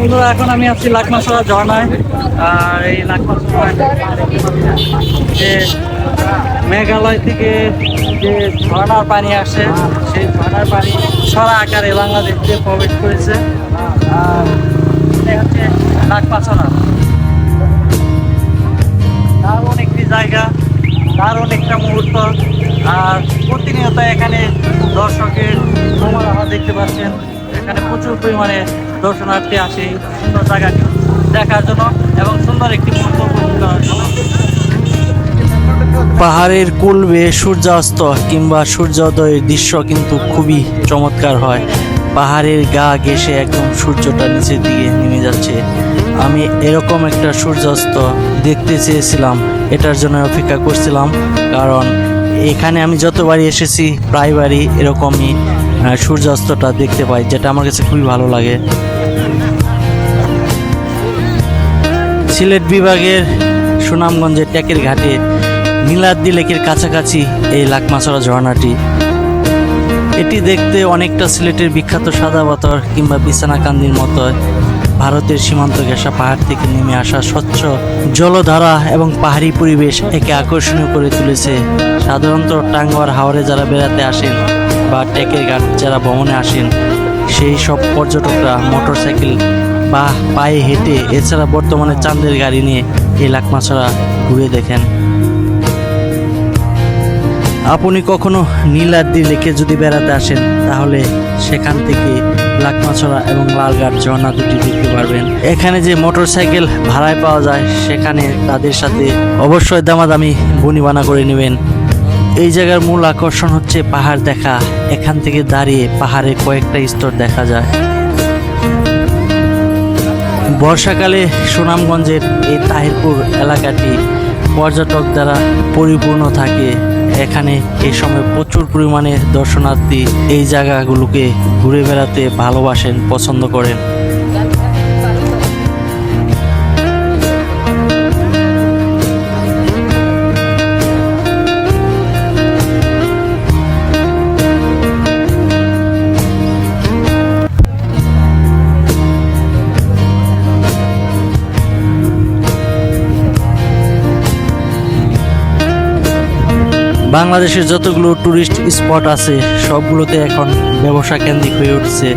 বন্ধুরা, এখন আমি আছি লাকমাছড়া ঝর্ণায়। আর এই লাকমাছড়া যে মেঘালয় থেকে যে ঝর্ণার পানি আসে, সেই ঝর্ণার পানি ছড়া আকারে বাংলাদেশে প্রবেশ করেছে। আর এটা হচ্ছে লাকমাছড়া, দারুণ একটি জায়গা, দারুণ একটা মুহূর্ত। আর প্রতিনিয়ত এখানে দর্শকের সমারোহ দেখতে পাচ্ছেন। এখানে প্রচুর পরিমাণে দর্শনার্থী আসে সুন্দর জায়গাটি দেখার জন্য এবং সুন্দর একটি মুহূর্ত উপভোগ করার জন্য। পাহাড়ের কোল বেয়ে সূর্যাস্ত কিংবা সূর্যোদয়ের দৃশ্য কিন্তু খুবই চমৎকার হয়। পাহাড়ের গা ঘেঁষে একদম সূর্যটা নিচের দিকে নেমে যাচ্ছে। আমি এরকম একটা সূর্যাস্ত দেখতে চেয়েছিলাম, এটার জন্য অপেক্ষা করছিলাম। কারণ এখানে আমি যতবারই এসেছি প্রায়বারই এরকমই সূর্যাস্তটা দেখতে পাই, যেটা আমার কাছে খুবই ভালো লাগে। সিলেট বিভাগের সুনামগঞ্জের ট্যাকের ঘাটে নীলাদ্রি লেকের কাছাকাছি এই লাকমাছড়া ঝর্ণাটি। এটি দেখতে অনেকটা সিলেটের বিখ্যাত সাদা পাথর কিংবা বিছানাকান্দির মতো। ভারতের সীমান্ত ঘেঁষা পাহাড় থেকে নেমে আসা স্বচ্ছ জলধারা এবং পাহাড়ি পরিবেশ একে আকর্ষণীয় করে তুলেছে। সাধারণত টাঙ্গুয়ার হাওরে যারা বেড়াতে আসেন বা ট্যাকের ঘাট যারা ভ্রমণে আসেন, সেই সব পর্যটকরা মোটরসাইকেল বা পায়ে হেঁটে, এছাড়া বর্তমানে চাঁদের গাড়ি নিয়ে এই লাকমাছড়া ঘুরে দেখেন। আপনি কখনো নীলাদ্রি লেকে যদি বেড়াতে আসেন, তাহলে সেখান থেকে লাকমাছড়া এবং লালঘাট ঝর্ণা দুটি দেখতে পারবেন। এখানে যে মোটরসাইকেল ভাড়ায় পাওয়া যায়, সেখানে তাদের সাথে অবশ্যই দামাদামি বনিবানা করে নেবেন। এই জায়গার মূল আকর্ষণ হচ্ছে পাহাড় দেখা। এখান থেকে দাঁড়িয়ে পাহাড়ের কয়েকটা স্তর দেখা যায়। বর্ষাকালে সুনামগঞ্জের এই তাহিরপুর এলাকাটি পর্যটক দ্বারা পরিপূর্ণ থাকে। এখানে এই সময় প্রচুর পরিমাণে দর্শনার্থী এই জায়গাগুলোকে ঘুরে বেড়াতে ভালোবাসেন, পছন্দ করেন। বাংলাদেশের যতগুলো টুরিস্ট স্পট আছে, সবগুলোতে এখন ব্যবসা কেন্দ্রিক হয়ে উঠছে।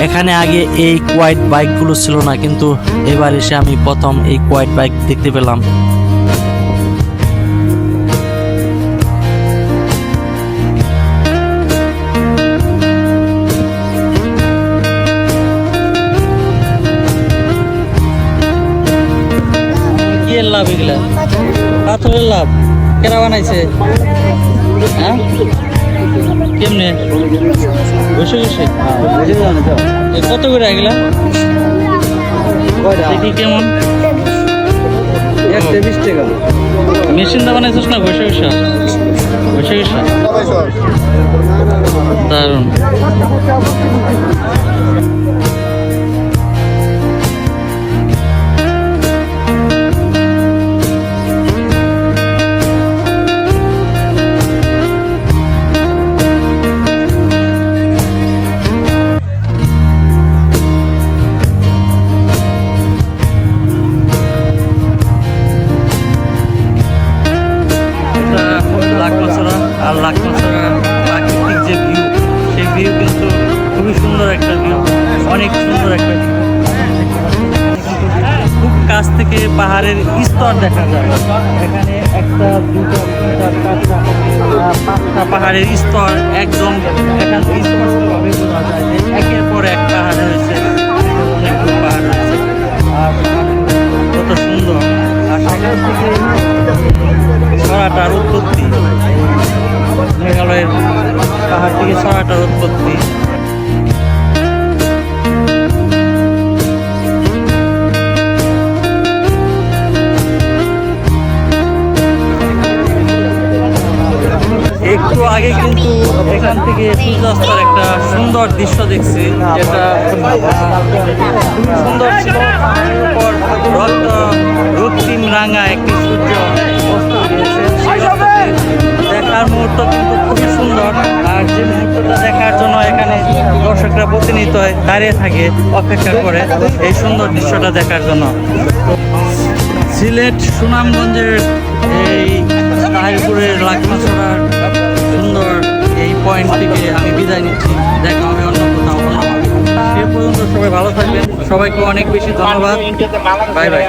এখানে আগে এই কোয়াইট বাইকগুলো ছিল না, কিন্তু এবার এসে আমি প্রথম এই কোয়াইট বাইক দেখতে পেলাম। কি এর লাভ এগুলা? পাথরের লাভ কেরা বানাইছে? হ্যাঁ, কেমনে বসে বসে কত করে এগুলা? দেখি কেমন। 120 টাকা। মেশিনটা বানাইছিস না বসে বসে? বসে বসে দারুণ। আর লাকমাছড়ার প্রাকৃতিক যে ভিউ, সেই ভিউ কিন্তু খুবই সুন্দর একটা ভিউ, অনেক সুন্দর একটা ভিউ। খুব কাছ থেকে পাহাড়ের স্তর দেখা যায়। এখানে একটা, দুটো, তিনটা, চারটা, পাঁচটা পাহাড়ের স্তর একদম এখান থেকে স্পষ্টভাবে বোঝা যায় যে একের পর এক পাহাড় রয়েছে, অনেকগুলো পাহাড় রয়েছে। আর কত সুন্দর। আর সেখান থেকে ছড়াটার উৎপত্তি, মেঘালয়ের পাহাড় থেকে ছড়াটার উৎপত্তি। একটু আগে কিন্তু এখান থেকে সূর্যাস্তের একটা সুন্দর দৃশ্য দেখছি, যেটা খুবই সুন্দর ছিল। পাহাড়ের উপর রক্তিম রাঙা একটি সূর্য অস্ত গিয়েছে। সেই অস্তটি দেখার মুহূর্ত কিন্তু খুবই সুন্দর সুন্দর। আর যে মুহূর্তটা দেখার জন্য এখানে দর্শকরা প্রতিনিয়ত দাঁড়িয়ে থাকে অপেক্ষা করে এই সুন্দর দৃশ্যটা দেখার জন্য। সিলেট সুনামগঞ্জের এই তাহিরপুরের লাকমাছড়ার সুন্দর এই পয়েন্ট থেকে আমি বিদায় নিচ্ছি। দেখা হবে অন্য কোথাও অন্যভাবে। সে পর্যন্ত সবাই ভালো থাকবেন, সবাইকে অনেক বেশি ধন্যবাদ। Bye bye.